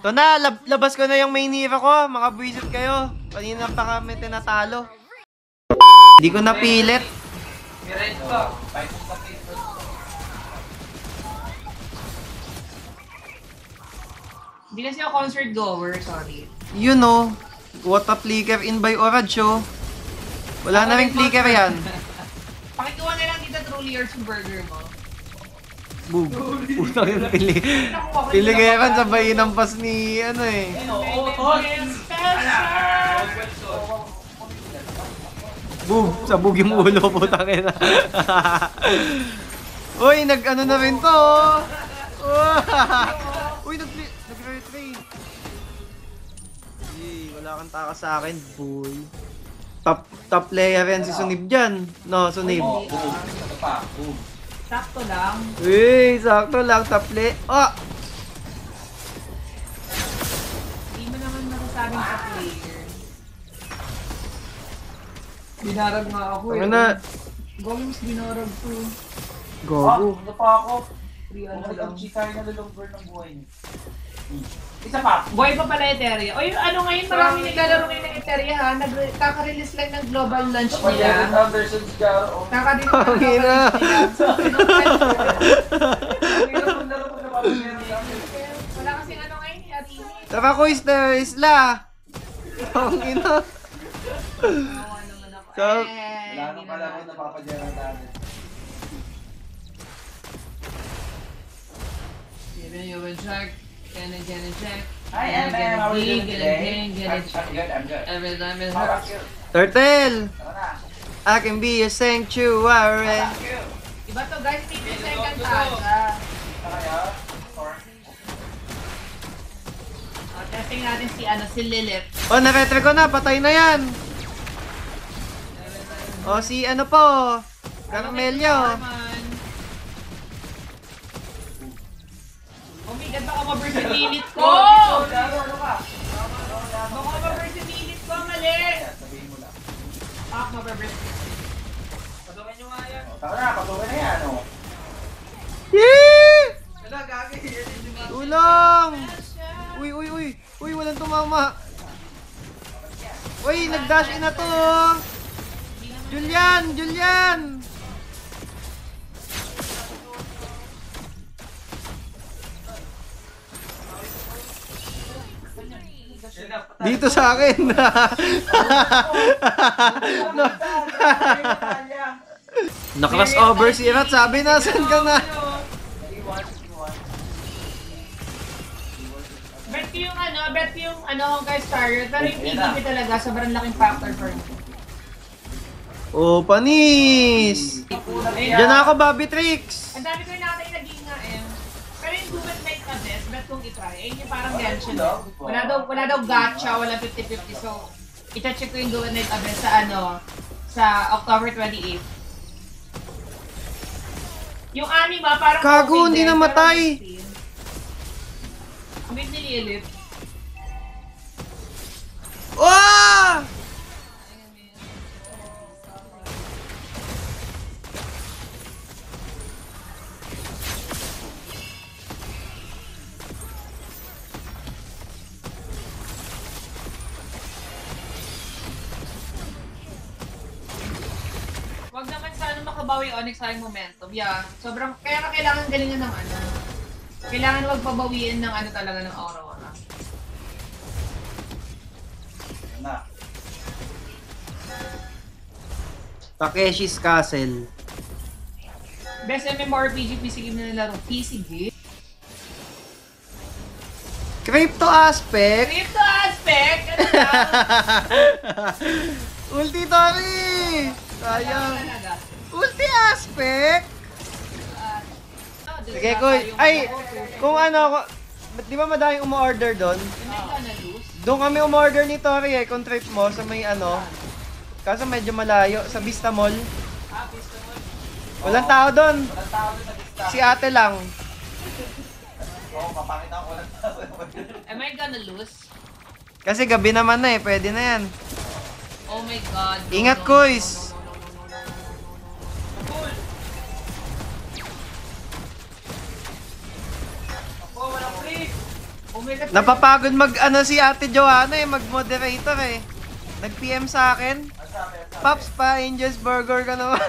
Ito na, labas ko na yung main hero ko. Makabwisit kayo. Kanina pa kami tinatalo. Hindi ko napilit. Hindi kasi ako concert goer, sorry. You know, what a flicker in by Orage, oh. Wala na rin flicker yan. Pakikuha na lang dito truly yours yung burger mo. Boom. Putang yung pili kaya kan sabay inampas ni ano eh. Boom, sabog yung ulo, putang ina. Uy, nag-ano na rin to. Uy, nag-retry. Wala kang taka sa akin, boy. Top player yan si Sunib dyan. No, Sunib. Sakto lang. Uy, sakto lang, top play. Oh! Hindi mo naman masasabing sa player. Binarag nga ako eh. Ano na? Golems binarag to. Gogo. Ano pa ako? Ano Ang lang. chikay na lulungber ng buhay niya. Isa pa. Boy pa pala Eteria. O yung ano ngayon, marami naglalaro ngayon ng Eteria ha. Kaka-release lang ng global launch Kapag nila. yan Anderson Sigaro. Kaka-release ng global Pangina. launch nila. Wala kasing ano ngayon, Atini. Tara ko isla, isla. Ang ina. Kawawa naman ako. Sa- Wala nang pala ko napapadyaran natin. You've check. Gonna check. Hi, Emma. How are you doing today? Get it. I'm good, I'm good. Every time is How about you? Turtle, Tara na. I can be your sanctuary. How about you? Iba to guys, hindi sa Encantada. Tara kayo? Or? Testing natin si Lilith. Oh, na-retry ko na, patay na yan. Oh, si ano po? Carmelio. Oh my God, baka ma-burst yung minute ko! Ano ka? Baka ma-burst yung minute ko, mali! Sabihin mo lang. Pak, ma-burst. Patuloy nyo nga yan. Tara na, patuloy na yan. Oh. Yee! Wala, gagi. Tulong! Uy, uy, uy. Uy, walang tumama. Uy, nag-dash in na to. Julian, Julian. Dito sa akin. Nakross-over si Rat. Sabi na, saan ka na? Bet ko yung Honkai Star Rail, pero yung PvP talaga, sobrang laking factor for me. Oh, panis. Diyan na ako, Bobby Tricks. Ang dami ko yung nakatay naging nga eh. Pero yung Google Night na best, bet kong itry. Ayun yung parang Genshin. Wala daw gacha, wala 50-50. So, ita-check ko yung Google Night na best sa October 28. Yung anima, parang Kago, okay hindi din, namatay. Ang big ni Lilith. Oh! Wag naman sana makabawi Onyx sa momentum. Yeah, sobrang kaya kailangan galingan ng ano. Kailangan wag pabawiin ng ano talaga ng Aurora. Na. Takeshi's Castle. Best MMORPG PC game na nilaro. PC game? Crypto Aspect. Crypto Aspect! Ano lang? Ulti Tori! Sayang. Talaga. Ulti Aspect! Sige, Sige, Kuy. Ay, kung ano, di ba madaling umorder doon? Doon kami umorder ni Tori eh, kung trip mo sa may ano. Kaso medyo malayo, sa Vista Mall. Walang tao doon. Walang tao doon sa lista. Si ate lang. Oo, papakita ko walang tao. Am I gonna lose? Kasi gabi naman na eh, pwede na yan. Oh my God. No, Ingat, no, Kuys. no, no, no, no, no, no, no. Ako, walang free. Oh Bumigat na- Napapagod si Ate Joanna mag-moderator Nag-PM sa akin. Pops pa, Angel's Burger ka naman.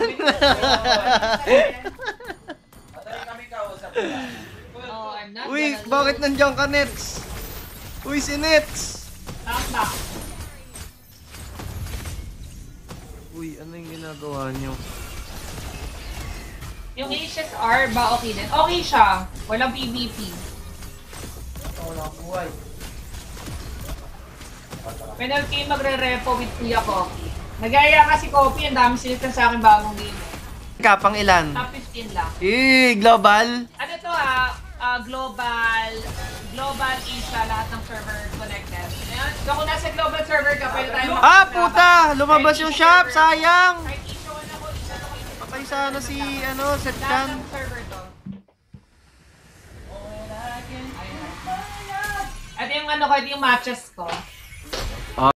Madali kami kausap. Oh, I'm not Uy, gonna bakit lose. nandiyan ka, Nets? Uy, si Nets! Tama. Uy, ano yung ginagawa niyo? Yung HSR ba okay din? Okay siya. Walang PvP. Walang buhay. Penalty magre-repo with Kuya Coffee. Nagaya kasi Coffee, ang dami sinita sa akin bagong game. Kapang ilan? Top 15 lang. Global. Ano to global Asia, lahat ng server connected. Ayan, so kung nasa global server ka, pwede tayo Puta! Lumabas yung shop, sayang! Kahit Asia 1 ako, Asia 2 Patay sana si, lahat Setchan. ng server to. Ito yung ito yung matches ko.